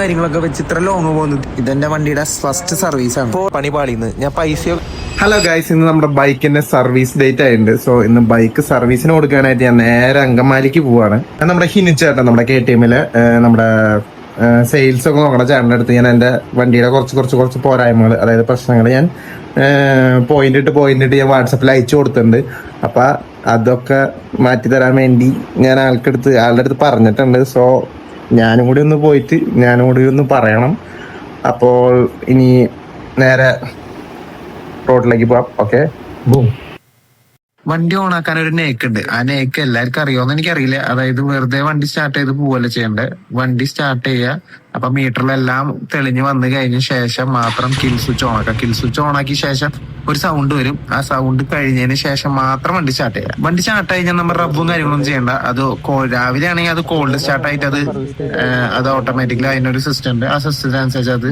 കാര്യങ്ങളൊക്കെ വെച്ച് ഇത്ര ലോങ് പോകുന്നത് ഇതെന്റെ വണ്ടിയുടെ ഫസ്റ്റ് സർവീസ് ആണ്. പണി പാളിന്ന് ഞാൻ പൈസ. ഹലോ ഗൈസ്, ഇന്ന് നമ്മുടെ ബൈക്കിന്റെ സർവീസ് ഡേറ്റ് ആയിട്ടുണ്ട്. സോ ഇന്ന് ബൈക്ക് സർവീസിന് കൊടുക്കാനായിട്ട് ഞാൻ നേരെ അങ്കമാലിക്ക് പോവാണ്. നമ്മുടെ ഹിനിച്ചേട്ടൻ നമ്മുടെ KTM നമ്മുടെ സെയിൽസ് ഒക്കെ നോക്കണ ചേട്ടൻ്റെ അടുത്ത് ഞാൻ എൻ്റെ വണ്ടിയുടെ കുറച്ച് പോരായ്മകൾ, അതായത് പ്രശ്നങ്ങൾ ഞാൻ പോയിന്റ് ഞാൻ വാട്സപ്പിൽ അയച്ചു കൊടുത്തിട്ടുണ്ട്. അപ്പൊ അതൊക്കെ മാറ്റി തരാൻ വേണ്ടി ഞാൻ ആളുടെ അടുത്ത് പറഞ്ഞിട്ടുണ്ട്. സോ ഞാനും കൂടി ഒന്ന് പറയണം. അപ്പോൾ ഇനി നേരെ റോഡിലേക്ക് പോവാം. Okay, boom. വണ്ടി ഓണാക്കാൻ ഒരു നേക്ക് ഉണ്ട്. ആ നേക്ക് എല്ലാവർക്കും അറിയാമെന്ന് എനിക്കറിയില്ല. അതായത് വെറുതെ വണ്ടി സ്റ്റാർട്ട് ചെയ്ത് പോവല്ലേ ചെയ്യണ്ടേ. വണ്ടി സ്റ്റാർട്ട് ചെയ്യുക, അപ്പൊ മീറ്ററിലെല്ലാം തെളിഞ്ഞ് വന്നു കഴിഞ്ഞ ശേഷം മാത്രം കിൽ സ്വിച്ച് ഓണാക്കുക. കിൽ സ്വിച്ച് ഓണാക്കിയ ശേഷം ഒരു സൗണ്ട് വരും. ആ സൗണ്ട് കഴിഞ്ഞതിന് ശേഷം മാത്രം വണ്ടി സ്റ്റാർട്ട് ചെയ്യുക. വണ്ടി സ്റ്റാർട്ട് കഴിഞ്ഞാൽ നമ്മൾ റബ്ബും കാര്യങ്ങളൊന്നും ചെയ്യണ്ട. അത് രാവിലെ ആണെങ്കിൽ അത് കോൾഡ് സ്റ്റാർട്ട് ആയിട്ട് അത് ഓട്ടോമാറ്റിക്കലി അതിനൊരു സിസ്റ്റം ഉണ്ട്. ആ സിസ്റ്റത്തിനനുസരിച്ച് അത്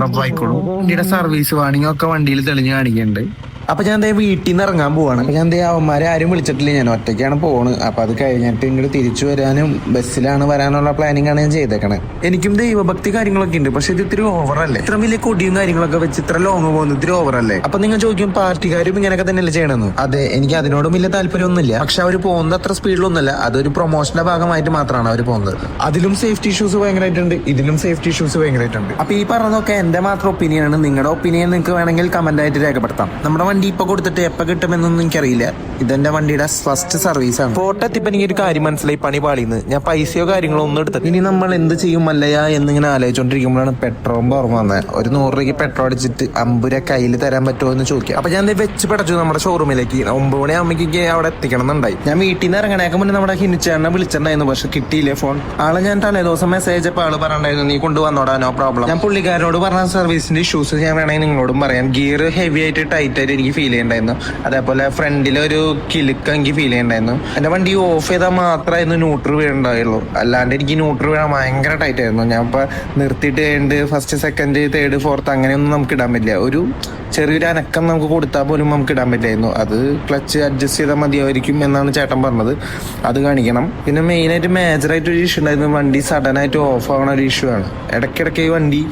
റബ്ബ് ആയിക്കോളും. വണ്ടിയുടെ സർവീസ് വാണിംഗ് ഒക്കെ വണ്ടിയിൽ തെളിഞ്ഞ് കാണിക്കുന്നുണ്ട്. അപ്പൊ ഞാൻ വീട്ടിൽ നിന്ന് ഇറങ്ങാൻ പോവാണ്. അപ്പൊ ഞാൻ അവന്മാരെ ആരും വിളിച്ചിട്ടില്ല, ഞാൻ ഒറ്റയ്ക്കാണ് പോണ്. അപ്പൊ അത് കഴിഞ്ഞിട്ട് ഇങ്ങോട്ട് തിരിച്ചു വരാനും ബസ്സിലാണ് വരാനുള്ള പ്ലാനിങ് ആണ് ഞാൻ ചെയ്തേക്കണേ. എനിക്കും ദൈവഭക്തി കാര്യങ്ങളൊക്കെ ഉണ്ട്, പക്ഷെ ഇത് ഇത്തിരി ഓവറല്ലേ. ഇത്ര വലിയ കൊടിയും കാര്യങ്ങളൊക്കെ വെച്ച് ഇത്ര ലോങ് പോകുന്നത് ഇത്തിരി ഓവറല്ലേ. അപ്പൊ നിങ്ങൾ ചോദിക്കും പാർട്ടിക്കാരും ഇങ്ങനെയൊക്കെ തന്നെയല്ലേ ചെയ്യണമെന്ന്. അതെ, എനിക്ക് അതിനോടും വലിയ താല്പര്യമൊന്നുമില്ല. പക്ഷെ അവർ പോകുന്നത് അത്ര സ്പീഡിലൊന്നുമല്ല. അതൊരു പ്രൊമോഷന്റെ ഭാഗമായിട്ട് മാത്രമാണ് അവർ പോകുന്നത്. അതിലും സേഫ്റ്റി ഇഷ്യൂസ് ഭയങ്കരമായിട്ടുണ്ട്, ഇതിലും സേഫ്റ്റി ഇഷ്യൂസ് ഭയങ്കരമായിട്ടുണ്ട്. അപ്പൊ ഈ പറഞ്ഞതൊക്കെ എന്റെ മാത്രം ഒപ്പീനിയൻ ആണ്. നിങ്ങളുടെ ഒപ്പീനിയൻ നിങ്ങൾക്ക് വേണമെങ്കിൽ കമന്റ് ആയിട്ട് രേഖപ്പെടുത്താം. നമ്മുടെ വണ്ടി ഇപ്പൊ കൊടുത്തിട്ട് എപ്പോ കിട്ടുമെന്നൊന്നും എനിക്കറിയില്ല. ഇതെന്റെ വണ്ടിയുടെ ഫസ്റ്റ് സർവീസ് ആണ്. ഫോട്ടോ എത്തിയപ്പോ എനിക്കൊരു കാര്യം മനസ്സിലായി, പണി പാളിന്ന്. ഞാൻ പൈസയോ കാര്യങ്ങളോ ഒന്നും എടുത്തത്. ഇനി നമ്മൾ എന്ത് ചെയ്യും മല്ലയാ എന്നിങ്ങനെ ആലോചിച്ചോണ്ടിരിക്കുമ്പോഴാണ് പെട്രോൾ ഓർമ്മ വന്നത്. ഒരു 100 രൂപയ്ക്ക് പെട്രോൾ അടിച്ചിട്ട് 50 രൂപ കയ്യിൽ തരാൻ പറ്റുമോ എന്ന് ചോദിക്കാം. അപ്പൊ ഞാൻ വെച്ച് പടച്ചു നമ്മുടെ ഷോറൂമിലേക്ക്. 9 മണി ആകുമ്പോഴേക്ക് അവിടെ എത്തിക്കണം എന്നുണ്ടായി. ഞാൻ വീട്ടിൽ നിന്ന് ഇറങ്ങണേക്ക് മുന്നേ നമ്മുടെ ഹിനിച്ചേട്ടനെ വിളിച്ചിട്ടുണ്ടായിരുന്നു, പക്ഷെ കിട്ടിയില്ലേ ഫോൺ. ആളെ ഞാൻ തലേദിവസം മെസ്സേജ് അയച്ചപ്പോൾ ആള് പറഞ്ഞിട്ടുണ്ടായിരുന്നു നീ കൊണ്ടുവന്നോടാ, നോ പ്രോബ്ലം. ഞാൻ പുള്ളിക്കാരനോട് പറഞ്ഞ സർവീസിന്റെ ഇഷ്യൂസ് ഞാൻ വേണമെങ്കിൽ നിങ്ങളോടും പറയാം. ഗിയർ ഹെവി ആയിട്ട് ടൈറ്റ് ആയിട്ട് എനിക്ക് ഫീൽ ചെയ്യണ്ടായിരുന്നു. അതേപോലെ ഫ്രണ്ടിലൊരു കിലുക്കം എനിക്ക് ഫീൽ ചെയ്യണ്ടായിരുന്നു. എന്റെ വണ്ടി ഓഫ് ചെയ്താൽ മാത്രമായിരുന്നു ന്യൂട്രൽ വീഴുണ്ടായുള്ളൂ. അല്ലാണ്ട് എനിക്ക് ന്യൂട്രൽ വീഴാൻ ഭയങ്കര ടൈറ്റ് ആയിരുന്നു. ഞാൻ ഇപ്പൊ നിർത്തിയിട്ട് കഴിഞ്ഞിട്ട് ഫസ്റ്റ്, സെക്കൻഡ്, തേർഡ്, ഫോർത്ത് അങ്ങനെയൊന്നും നമുക്ക് ഇടാൻ പറ്റില്ല. ഒരു ചെറിയൊരു അനക്കം നമുക്ക് കൊടുത്താൽ പോലും നമുക്ക് ഇടാൻ പറ്റില്ലായിരുന്നു. അത് ക്ലച്ച് അഡ്ജസ്റ്റ് ചെയ്താൽ മതിയായിരിക്കും എന്നാണ് ചേട്ടൻ പറഞ്ഞത്. അത് കാണിക്കണം. പിന്നെ മെയിനായിട്ട് മേജറായിട്ട് ഒരു ഇഷ്യൂ ഉണ്ടായിരുന്നു. വണ്ടി സഡനായിട്ട് ഓഫ് ആവണ ഒരു ഇഷ്യൂ ആണ്. ഇടയ്ക്കിടയ്ക്ക് ഈ വണ്ടി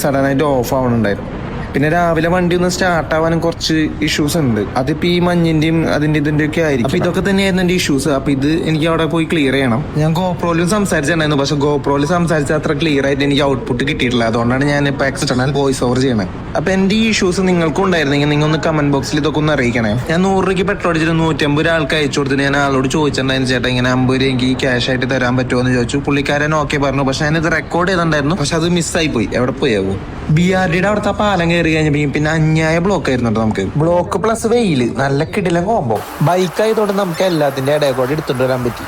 സഡനായിട്ട് ഓഫ് ആവണുണ്ടായിരുന്നു. പിന്നെ രാവിലെ വണ്ടി ഒന്ന് സ്റ്റാർട്ട് ആവാനും കുറച്ച് ഇഷ്യൂസ് ഉണ്ട്. അതിപ്പോ ഈ മഞ്ഞിന്റെയും ഇതിന്റെ ഒക്കെ ആയിരിക്കും. അപ്പൊ ഇതൊക്കെ തന്നെയായിരുന്നു എന്റെ ഇഷ്യൂസ്. അപ്പൊ ഇത് എനിക്ക് അവിടെ പോയി ക്ലിയർ ചെയ്യണം. ഞാൻ ഗോപ്രോയിലും സംസാരിച്ചിട്ടുണ്ടായിരുന്നു, പക്ഷെ ഗോപ്രോയിൽ സംസാരിച്ച അത്ര ക്ലിയർ ആയിട്ട് എനിക്ക് ഔട്ട്പുട്ട് കിട്ടിയിട്ടില്ല. അതുകൊണ്ടാണ് ഞാൻ ഇപ്പൊ എക്സ്റ്റേണൽ വോയിസ് ഓവർ ചെയ്യണത്. അപ്പൊ എന്റെ ഈ ഇഷ്യൂസ് നിങ്ങൾക്കും ഉണ്ടായിരുന്നെങ്കിൽ നിങ്ങൾ ഒന്ന് കമന്റ് ബോക്സിൽ ഇതൊക്കെ ഒന്ന് അറിയിക്കണേ. ഞാൻ 100 രൂപയ്ക്ക് പെട്രോൾ അടിച്ചിട്ട് 150 ആൾക്ക് അയച്ചു കൊടുത്തിട്ട് ഞാൻ ആളോട് ചോദിച്ചിട്ടുണ്ടായിരുന്നു, ചേട്ടാ ഇങ്ങനെ 50 രൂപ എനിക്ക് ക്യാഷ് ആയിട്ട് തരാൻ പറ്റുമോ എന്ന് ചോദിച്ചു. പുള്ളിക്കാരൻ ഓക്കെ പറഞ്ഞു. പക്ഷെ ഞാനിത് റെക്കോർഡ് ചെയ്തിട്ടുണ്ടായിരുന്നു, പക്ഷെ അത് മിസ്സായി പോയി. എവിടെ പോയാവും. BRDയുടെ അവിടുത്തെ പാലം കയറി കഴിഞ്ഞപ്പോ പിന്നെ അന്യായ ബ്ലോക്ക് ആയിരുന്നു. നമുക്ക് ബ്ലോക്ക് പ്ലസ് വെയില് നല്ല കിടിലൻ കോമ്പോ. ബൈക്കായതുകൊണ്ട് നമുക്ക് എല്ലാത്തിന്റെ ഇടയിൽ കൂടെ എടുത്തിട്ട് വരാൻ പറ്റി.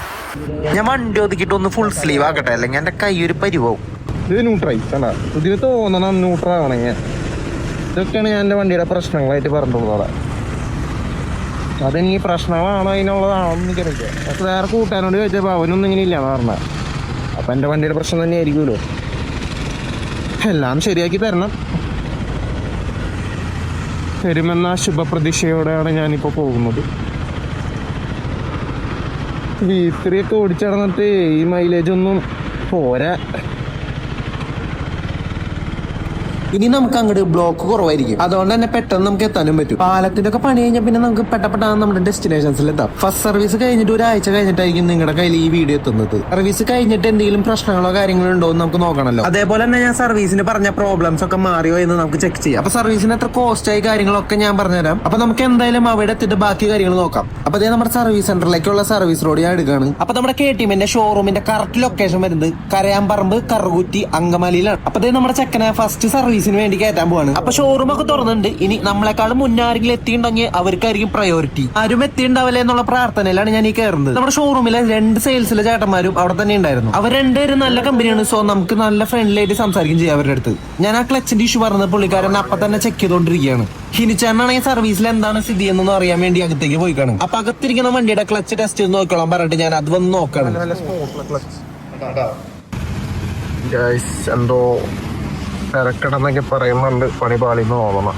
ഞാൻ വണ്ടി ഒതുക്കിട്ട് ഒന്ന് ഫുൾ സ്ലീവ് ആക്കട്ടെ, അല്ലെങ്കിൽ എന്റെ കൈ ഒരു പരിവാവും. ഇത് ന്യൂട്രൽ ഇതിന് തോന്നണം ന്യൂട്രൽ ആണെങ്കിൽ. ഇതൊക്കെയാണ് ഞാൻ എൻ്റെ വണ്ടിയുടെ പ്രശ്നങ്ങളായിട്ട് പറഞ്ഞിട്ടുള്ളത്. അതെനിക്ക് പ്രശ്നമാണോ അതിനുള്ളതാണോ എന്ന് എനിക്കറിയില്ല. പക്ഷെ വേറെ കൂട്ടാനോട് ചോദിച്ചപ്പോൾ അവനൊന്നും ഇങ്ങനെ ഇല്ലാന്ന് പറഞ്ഞത്. അപ്പം എൻ്റെ വണ്ടിയുടെ പ്രശ്നം തന്നെ ആയിരിക്കുമല്ലോ. എല്ലാം ശരിയാക്കി തരുമെന്ന ശുഭപ്രതീക്ഷയോടെയാണ് ഞാനിപ്പോൾ പോകുന്നത്. V3 ഒക്കെ ഓടിച്ചു നടന്നിട്ട് ഈ മൈലേജ് ഒന്നും പോരാ. ഇനി നമുക്ക് അങ്ങോട്ട് ബ്ലോക്ക് കുറവായിരിക്കും. അതുകൊണ്ട് തന്നെ പെട്ടെന്ന് നമുക്ക് എത്താനും പറ്റും. പാലത്തിന്റെ ഒക്കെ പണി കഴിഞ്ഞാൽ പിന്നെ നമുക്ക് പെട്ടെന്ന് നമ്മുടെ ഡെസ്റ്റിനേഷൻസിൽ എത്താം. ഫസ്റ്റ് സർവീസ് കഴിഞ്ഞിട്ട് ഒരാഴ്ച കഴിഞ്ഞിട്ടായിരിക്കും നിങ്ങളുടെ കയ്യിൽ ഈ വീഡിയോ എത്തുന്നത്. സർവീസ് കഴിഞ്ഞിട്ട് എന്തെങ്കിലും പ്രശ്നങ്ങളോ കാര്യങ്ങളോ ഉണ്ടോ എന്ന് നമുക്ക് നോക്കണല്ലോ. അതേപോലെ തന്നെ ഞാൻ സർവീസിന് പറഞ്ഞ പ്രോബ്ലംസ് ഒക്കെ മാറിയോ എന്ന് നമുക്ക് ചെക്ക് ചെയ്യാം. അപ്പൊ സർവീസിന് എത്ര കോസ്റ്റ് ആയി കാര്യങ്ങളൊക്കെ ഞാൻ പറഞ്ഞുതരാം. അപ്പൊ നമുക്ക് എന്തായാലും അവിടെ എത്തിയിട്ട് ബാക്കി കാര്യങ്ങൾ നോക്കാം. അപ്പൊ അതേ നമ്മുടെ സർവീസ് സെന്ററിലേക്കുള്ള സർവീസ് റോഡ് ഞാൻ എടുക്കുകയാണ്. അപ്പൊ നമ്മുടെ KTMന്റെ ഷോറൂമിന്റെ കറക്റ്റ് ലൊക്കേഷൻ വരുന്നത് കരയാമ്പറമ്പ് കറുകുറ്റി അങ്കമാലിയിലാണ്. അപ്പൊ അതേ നമ്മുടെ ചെക്കനെ ഫസ്റ്റ് സർവീസ് വേണ്ടി കയറ്റാൻ പോവാണ്. അപ്പൊ ഷോറൂം ഒക്കെ തുറന്നുണ്ട്. ഇനി നമ്മളെക്കാളും മുന്നാരെങ്കിലും എത്തിയിട്ടുണ്ടെങ്കിൽ അവർക്കായിരിക്കും പ്രയോറിറ്റി. ആരും എത്തിയിട്ടുണ്ടാവില്ല എന്നുള്ള പ്രാർത്ഥനയിലാണ് ഞാൻ ഈ കയറുന്നത്. നമ്മുടെ ഷോറൂമിലെ 2 സെയിൽസിലെ ചേട്ടന്മാരും അവിടെ തന്നെ ഉണ്ടായിരുന്നു. അവർ രണ്ടുപേരും നല്ല കമ്പനിയാണ്. സോ നമുക്ക് നല്ല ഫ്രണ്ട്ലി ആയിട്ട് സംസാരിക്കും ചെയ്യാം അവരുടെ അടുത്ത്. ഞാൻ ആ ക്ലച്ചിന്റെ ഇഷ്യൂ പറഞ്ഞത് പുള്ളിക്കാരൻ അപ്പൊ തന്നെ ചെക്ക് ചെയ്തോണ്ടിരിക്കുകയാണ്. ഹിനിച്ചാണെങ്കിൽ സർവീസിൽ എന്താണ് സ്ഥിതി എന്നൊന്നും അറിയാൻ വേണ്ടി അകത്തേക്ക് പോയി കാണും. അപ്പൊ അകത്തിരിക്കുന്ന വണ്ടിയുടെ ക്ലച്ച് ടെസ്റ്റ് ചെയ്ത് നോക്കണം പറഞ്ഞിട്ട് ഞാൻ അത് വന്ന് നോക്കണം. എന്തോ തിരക്കിടന്നൊക്കെ പറയുന്നുണ്ട്, പണി പാളിന്ന് തോന്നണം.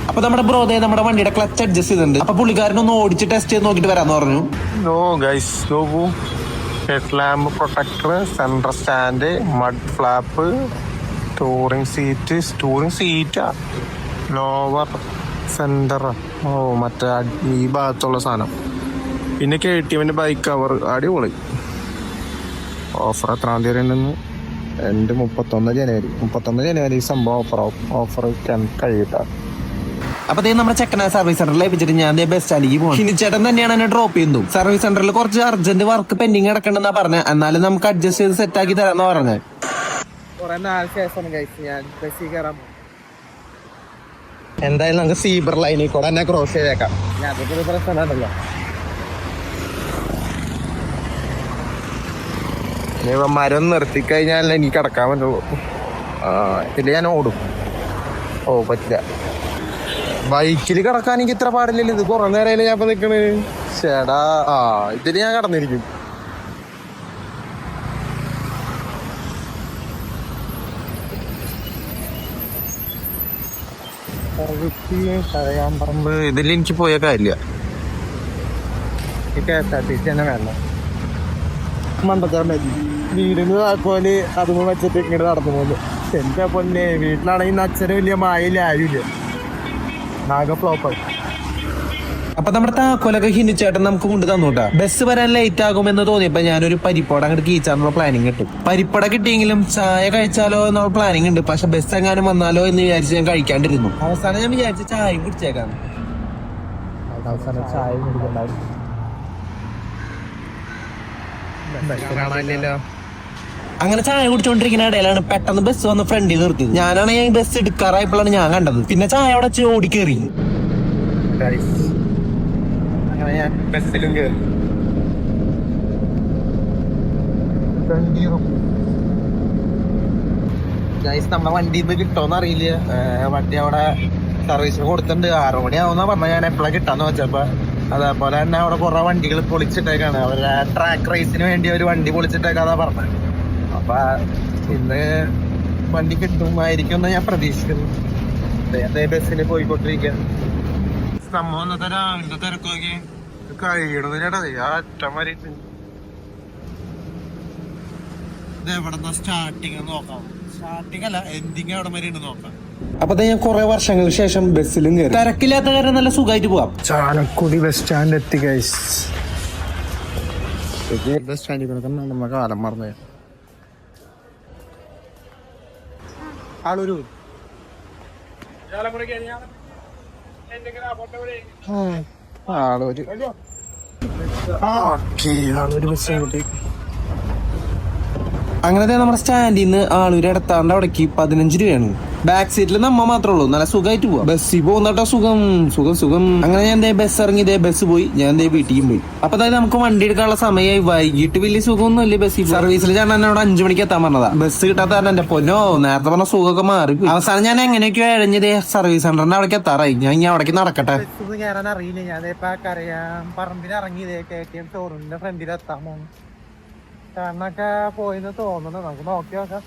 അപ്പൊ നമ്മുടെ ബ്രോദേ നമ്മുടെ വണ്ടിയുടെ ക്ലച്ച് അഡ്ജസ്റ്റ് ചെയ്തിട്ടുണ്ട്. അപ്പൊ പുള്ളിക്കാരനൊന്ന് ഓടിച്ച് ടെസ്റ്റ് ചെയ്ത് നോക്കിട്ട് വരാന്ന് പറഞ്ഞു. ഗൈസ് നോക്കൂ, head lamp protector, central stand, mud flap, touring സീറ്റാ, ലോവർ സെന്റർ. ഓ മറ്റേ ഈ ഭാഗത്തുള്ള സാധനം. പിന്നെ KTM ബൈക്ക് കവർ അടിപൊളി. ഓഫർ എത്രാം തീയതി ഉണ്ടെന്ന്? എൻ്റെ 31 ജനുവരി സംഭവം ഓഫർ കഴിയിട്ടാ. അപ്പൊ നമ്മുടെ ചെക്കന സർവീസ് സെന്ററിൽ ലഭിച്ചിട്ട് ഞാൻ ബസ് സ്റ്റാൻഡിലേക്ക് പോകും. ഹിനിച്ചേട്ടൻ തന്നെയാണ് എന്നെ ഡ്രോപ്പ് ചെയ്യുന്നത്. സർവീസ് സെന്ററിൽ കുറച്ച് അർജന്റ് വർക്ക് പെൻഡിങ് കിടക്കണ്ടെന്നാ പറഞ്ഞത്. എന്നാലും നമുക്ക് അഡ്ജസ്റ്റ് ചെയ്ത് സെറ്റ് ആക്കി തരാമെന്നാ പറഞ്ഞത്. എന്തായാലും നമുക്ക് സീബർ ലൈനിൽ കൂടെ തന്നെ ക്രോസ് ചെയ്തേക്കാം. മരം നിർത്തിക്കഴിഞ്ഞാൽ എനിക്ക് കിടക്കാൻ പറ്റുള്ളൂ. ഇതില് ഞാൻ ഓടും. പറ്റില്ല. ബൈക്കിൽ കിടക്കാൻ എനിക്ക് ഇത്ര പാടില്ലല്ലോ. ഇത് കുറെ നേരമല്ലേ ഞാൻ ഇപ്പൊ നിക്കണ്. ചേടാ ഇതില് ഞാൻ കിടന്നിരിക്കും. പറമ്പ് ഇതിൽ എനിക്ക് പോയ കാര്യമില്ല. തന്നെ വേണ്ട. വീടിന് താക്കോല് അതും വെച്ചിട്ട് ഇങ്ങോട്ട് നടന്നു പോകുന്നു. എന്റെ പൊന്നെ, വീട്ടിലാണെങ്കിൽ അച്ഛനും വലിയ മായില്ല, ആരുമില്ല. ആകെ ഫ്ലോപ്പായി. അപ്പൊ നമ്മുടെ താക്കോലൊക്കെ ഹിനിച്ചേട്ടൻ നമുക്ക് കൊണ്ട് തന്നൂട്ടാ. ബസ് വരാൻ ലേറ്റ് ആകുമെന്ന് തോന്നിയപ്പോ ഞാനൊരു പരിപ്പട അങ്ങോട്ട് കീച്ചാനുള്ള പ്ലാനിങ് കിട്ടും. പരിപ്പട കിട്ടിയെങ്കിലും ചായ കഴിച്ചാലോ എന്നുള്ള പ്ലാനിങ് ഉണ്ട്. പക്ഷെ ബസ് എങ്ങാനും വന്നാലോ എന്ന് വിചാരിച്ച് ഞാൻ കഴിക്കാണ്ടിരുന്നു. അവസാനം ഞാൻ വിചാരിച്ച ചായ കുടിച്ചേക്കാം. ചായ കുടിക്കണ്ടായിരുന്നു. അങ്ങനെ ചായ കുടിച്ചോണ്ടിരിക്കുന്ന ഇടയിലാണ് പെട്ടെന്ന് ബസ് വന്ന് ഫ്രണ്ടിൽ നിർത്തിയത്. ഞാനാണെങ്കിൽ ബസ് എടുക്കാറായപ്പോഴാണ് ഞാൻ കണ്ടത്. പിന്നെ ചായ അവിടെ വെച്ച് ഓടിക്കേറി. അങ്ങനെ ഞാൻ ബസ്സിലും കയറി. നമ്മുടെ വണ്ടി ഇന്ന് കിട്ടോന്ന് അറിയില്ല. വണ്ടി അവിടെ സർവീസിന് കൊടുത്തിട്ടുണ്ട്. 6 മണിയാവുന്ന പറഞ്ഞ. ഞാൻ എപ്പോഴാണ് കിട്ടാന്ന് വെച്ചപ്പോ അതേപോലെ തന്നെ അവിടെ കുറെ വണ്ടികൾ പൊളിച്ചിട്ടേക്കാണ്. അവരുടെ ട്രാക്ക് റേസിന് വേണ്ടി ഒരു വണ്ടി പൊളിച്ചിട്ടേക്കാതാ പറഞ്ഞത്. അപ്പൊ ഇന്ന് വണ്ടി കിട്ടുമായിരിക്കും എന്ന് ഞാൻ പ്രതീക്ഷിക്കുന്നു. അതേ ബസ്സിൽ പോയിക്കൊണ്ടിരിക്കുക. സംഭവം ഇന്നത്തെ രാവിലത്തെ തിരക്കൊക്കെ കഴിയണതിനേടാ അറ്റം വരെയിട്ട്. ഇത് എവിടെന്നാ സ്റ്റാർട്ടിങ് നോക്കാം. സ്റ്റാർട്ടിങ് അല്ല, എൻഡിങ് എവിടെ വരെ ഉണ്ട് നോക്കാം. അപ്പൊ ഞാൻ കുറെ വർഷങ്ങൾക്ക് ശേഷം ബസ്സിലും കയറി. തിരക്കില്ലാത്ത കാര്യം നല്ല സുഖമായിട്ട് പോവാം. ചാലക്കുടി ബസ് സ്റ്റാൻഡ് എത്തി ഗൈസ്. ബസ് സ്റ്റാൻഡിൽ കൂടെ നമ്മ കാലം മറന്നേ. ആളൂര് ബസ്. അങ്ങനത്തെ നമ്മുടെ സ്റ്റാൻഡിൽ നിന്ന് ആളൂര് എടുത്താണ്ട് അവിടേക്ക് 15 രൂപയാണ്. ബാക്ക് സീറ്റിൽ നമ്മ മാത്രമേ ഉള്ളൂ. നല്ല സുഖമായിട്ട് പോവാം. ബസ്സിൽ പോകുന്നട്ടോ സുഖം. അങ്ങനെ ഞാൻ ബസ് ഇറങ്ങി ബസ് പോയി. ഞാൻ വീട്ടിലും പോയി. അപ്പൊ അതായത് നമുക്ക് വണ്ടി എടുക്കാനുള്ള സമയമായി. വൈകിട്ട് വലിയ സുഖമൊന്നും ഇല്ല ബസ്സിൽ. സർവീസിൽ ഞാൻ അവിടെ 5 മണിക്ക് എത്താൻ പറഞ്ഞതാ. ബസ് കിട്ടാത്ത കാരണം എന്റെ പൊന്നോ നേരത്തെ പറഞ്ഞ സുഖമൊക്കെ മാറി. അവസാനം ഞാൻ എങ്ങനെയൊക്കെയോ ഇഴഞ്ഞത് സർവീസ് സെന്ററിന്റെ അവിടേക്ക് എത്താറായി. ഞാൻ ഇനി അവിടേക്ക് നടക്കട്ടെ. കയറാൻ അറിയില്ല. ഞാൻ പറമ്പിൽ ഇറങ്ങിയതേ KTM ഷോറൂമിന്റെ ഫ്രണ്ടിൽ എത്താമോ കാരണൊക്കെ പോയിന്ന് തോന്നുന്നു. നമുക്ക് നോക്കി നോക്കാം.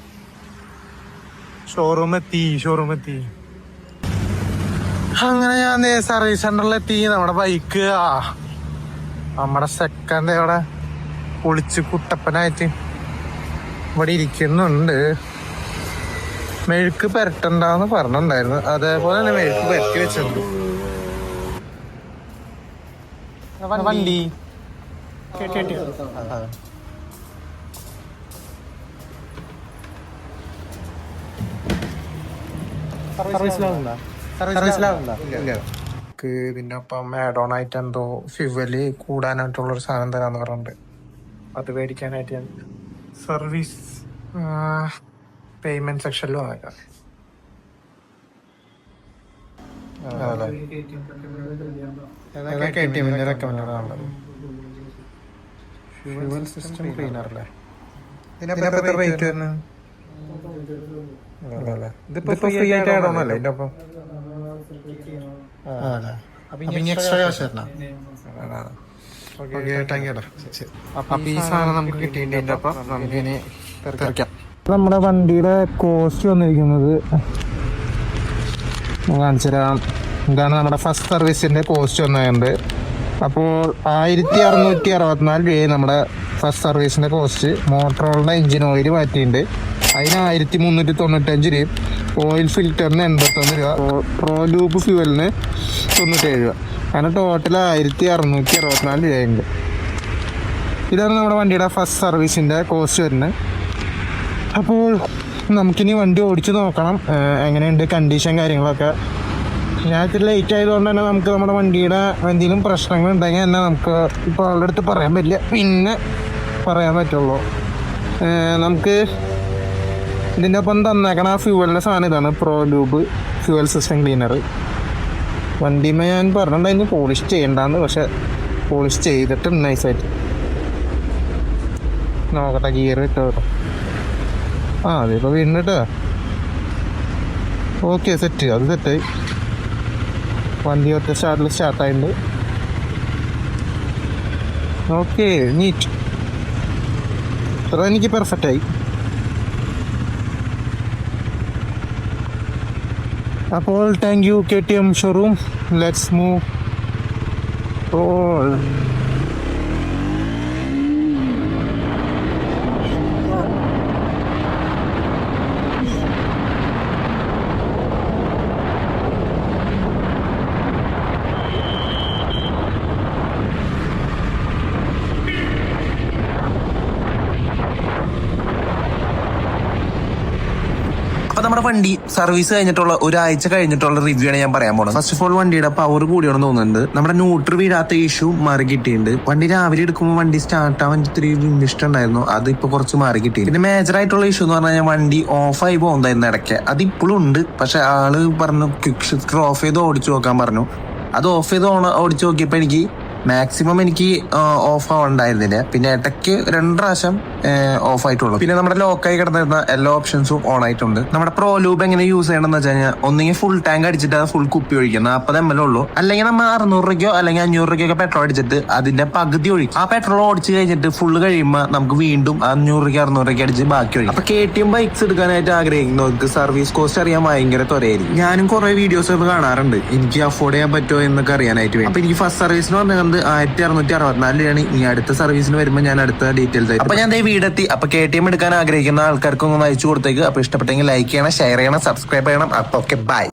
ഷോറൂം എത്തി. അങ്ങനെ ഞാൻ സർവീസ് സെന്ററിലെത്തി. നമ്മുടെ ബൈക്ക് നമ്മുടെ സെക്കൻഡ് ഇവിടെ പൊളിച്ച് കുട്ടപ്പനായിട്ട് ഇവിടെ ഇരിക്കുന്നുണ്ട്. മെഴുക്ക് പെരട്ടണ്ടെന്ന് പറഞ്ഞിട്ടുണ്ടായിരുന്നു. അതേപോലെ തന്നെ മെഴുക്ക് പെരട്ടി വെച്ചിട്ടുണ്ട്. വണ്ടി ഇതിന്റെ ഒപ്പം ആഡ് ഓൺ ആയിട്ട് എന്തോ ഫ്യൂവല് കൂടാനായിട്ടുള്ളൊരു സാധനം തരാന്ന് പറഞ്ഞിട്ടുണ്ട്. അത് മേടിക്കാനായിട്ട് ഞാൻ സർവീസ് പേയ്മെന്റ് സെക്ഷനിൽ വന്നേക്കാം. KTM റെക്കമെൻഡ് ആണുള്ളത്. ഫ്യൂവൽ സിസ്റ്റം ക്ലീനർ അല്ലേ? ഇതിനെപ്പോ എത്ര റേറ്റ് വരുന്നത്? ഇതിപ്പോ ഫ്രീ ആയിട്ട് ആഡ് ഓൺ അല്ലേ ഇതിന്റെ ഒപ്പം? എക്സ്ട്രാ കാശ് തരണം. അപ്പൊ ഈ സാധനം നമുക്ക് കിട്ടിയതിന്റെ ഒപ്പം നമുക്ക് ഇനി തിരക്കാം. നമ്മുടെ വണ്ടിയുടെ കോസ്റ്റ് വന്നിരിക്കുന്നത് കാണിച്ചു തരാം. ഇതാണ് നമ്മുടെ ഫസ്റ്റ് സർവീസിന്റെ കോസ്റ്റ് വന്നിട്ടുണ്ട്. അപ്പോൾ 1664 രൂപയെ നമ്മുടെ ഫസ്റ്റ് സർവീസിന്റെ കോസ്റ്റ്. മോട്ടറോളിന്റെ എഞ്ചിൻ ഓയിൽ മാറ്റിയിട്ടുണ്ട്, അതിന് 1395 രൂപയും ഓയിൽ ഫിൽറ്ററിന് 81 രൂപ, പ്രോ ലൂബ് ഫ്യൂവലിന് 97 രൂപ. അങ്ങനെ ടോട്ടൽ 1664 രൂപയുണ്ട്. ഇതാണ് നമ്മുടെ വണ്ടിയുടെ ഫസ്റ്റ് സർവീസിന്റെ കോസ്റ്റ് വരുന്നത്. അപ്പോൾ നമുക്കിനി വണ്ടി ഓടിച്ച് നോക്കണം എങ്ങനെയുണ്ട് കണ്ടീഷൻ കാര്യങ്ങളൊക്കെ. ഞാൻ ഇത്തിരി ലേറ്റ് ആയതുകൊണ്ട് തന്നെ നമുക്ക് നമ്മുടെ വണ്ടിയുടെ എന്തെങ്കിലും പ്രശ്നങ്ങൾ ഉണ്ടെങ്കിൽ തന്നെ നമുക്ക് ഇപ്പോൾ അവളുടെ അടുത്ത് പറയാൻ പറ്റില്ല, പിന്നെ പറയാൻ പറ്റുള്ളൂ. നമുക്ക് ഇതിൻ്റെ ഒപ്പം തന്നേക്കണ ആ ഫ്യൂവലിൻ്റെ സാധനം ഇതാണ്, pro lube fuel system cleaner. വണ്ടിമേ ഞാൻ പറഞ്ഞിട്ടുണ്ടായിരുന്നു പോളിഷ് ചെയ്യണ്ടെന്ന്, പക്ഷെ പോളിഷ് ചെയ്തിട്ടുണ്ട് നൈസായിട്ട്. നോക്കട്ടെ ഗിയർ ഇട്ടോ. അതിപ്പോൾ വീണിട്ടാ ഓക്കെ സെറ്റ്, അത് സെറ്റായി. വണ്ടി ഒറ്റ സ്റ്റാർട്ടായിട്ടുണ്ട്. ഓക്കെ നീറ്റ്, ഇത്ര എനിക്ക് പെർഫെക്റ്റായി. അപ്പോൾ thank you KTM showroom. Let's move all. അപ്പൊ നമ്മുടെ വണ്ടി സർവീസ് കഴിഞ്ഞിട്ടുള്ള ഒരാഴ്ച കഴിഞ്ഞിട്ടുള്ള റിവ്യൂ ആണ് ഞാൻ പറയാൻ പോകുന്നത്. ഫസ്റ്റ് ഓഫ് ഓൾ വണ്ടിയുടെ പവർ കൂടിയാണെന്ന് തോന്നുന്നുണ്ട്. നമ്മുടെ ന്യൂട്രൽ വീഴാത്ത ഇഷ്യൂ മാറി കിട്ടിയിട്ടുണ്ട്. വണ്ടി രാവിലെ എടുക്കുമ്പോൾ വണ്ടി സ്റ്റാർട്ട് ആവാൻ ഇത്തിരി ഇഷ്ടം ഉണ്ടായിരുന്നു, അത് ഇപ്പൊ കുറച്ച് മാറി കിട്ടി. പിന്നെ മേജർ ആയിട്ടുള്ള ഇഷ്യൂ എന്ന് പറഞ്ഞാൽ വണ്ടി ഓഫായി പോകുന്നതായിരുന്നു ഇടയ്ക്ക്, അത് ഇപ്പോഴും ഉണ്ട്. പക്ഷെ ആള് പറഞ്ഞു ക്വിക്ക് ഷിഫ്റ്റർ ഓഫ് ചെയ്ത് ഓടിച്ചു നോക്കാൻ പറഞ്ഞു. അത് ഓഫ് ചെയ്ത് ഓടിച്ചു നോക്കിയപ്പോ എനിക്ക് മാക്സിമം എനിക്ക് ഓഫ് ആവണ്ടായിരുന്നില്ല. പിന്നെ ഇടയ്ക്ക് 2 പ്രാവശ്യം ഓഫ് ആയിട്ടുള്ളൂ. പിന്നെ നമ്മുടെ ലോക്കായി കിടന്നിരുന്ന എല്ലാ ഓപ്ഷൻസും ഓൺ ആയിട്ടുണ്ട്. നമ്മുടെ പ്രോ ലൂബ് എങ്ങനെ യൂസ് ചെയ്യണമെന്ന് വെച്ച് കഴിഞ്ഞാൽ ഒന്നെങ്കിൽ ഫുൾ ടാങ്ക് അടിച്ചിട്ട് അത് ഫുൾ കുപ്പി ഒഴിക്കുക, 40 ml ഉള്ളൂ. അല്ലെങ്കിൽ നമ്മൾ 600 രൂപയ്ക്കോ അല്ലെങ്കിൽ 500 രൂപയ്ക്കോ പെട്രോൾ അടിച്ചിട്ട് അതിന്റെ പകുതി ഒഴിക്കും. ആ പെട്രോൾ ഓടിച്ച് കഴിഞ്ഞിട്ട് ഫുള്ള് കഴിയുമ്പോൾ നമുക്ക് വീണ്ടും 500 രൂപയ്ക്ക് 600 രൂപയ്ക്ക് അടിച്ച് ബാക്കി ഒഴിക്കും. അപ്പൊ KTM ബൈക്സ് എടുക്കാനായിട്ട് ആഗ്രഹിക്കുന്നവർക്ക് സർവീസ് കോസ്റ്റ് അറിയാൻ ഭയങ്കര ത്വരയായിരിക്കും. ഞാനും കുറെ വീഡിയോസ് ഒക്കെ കാണാറുണ്ട് എനിക്ക് അഫോർഡ് ചെയ്യാൻ പറ്റുമോ എന്നൊക്കെ അറിയാനായിട്ട് വേണ്ടി. അപ്പൊ എനിക്ക് ഫസ്റ്റ് സർവീസിന് പറഞ്ഞത് 1664 രൂപയാണ്. ഇനി അടുത്ത സർവീസിന് വരുമ്പോൾ ഞാൻ അടുത്ത ഡീറ്റെയിൽസ് ആയിട്ട്. അപ്പൊ ഞാൻ വീടെത്തി. അപ്പൊ KTM എടുക്കാൻ ആഗ്രഹിക്കുന്ന ആൾക്കാർക്കൊന്നും അയച്ചു കൊടുത്തേക്ക്. അപ്പൊ ഇഷ്ടപ്പെട്ടെങ്കിൽ ലൈക്ക് ചെയ്യണം, ഷെയർ ചെയ്യണം, സബ്സ്ക്രൈബ് ചെയ്യണം. അപ്പൊ ഓക്കെ ബൈ.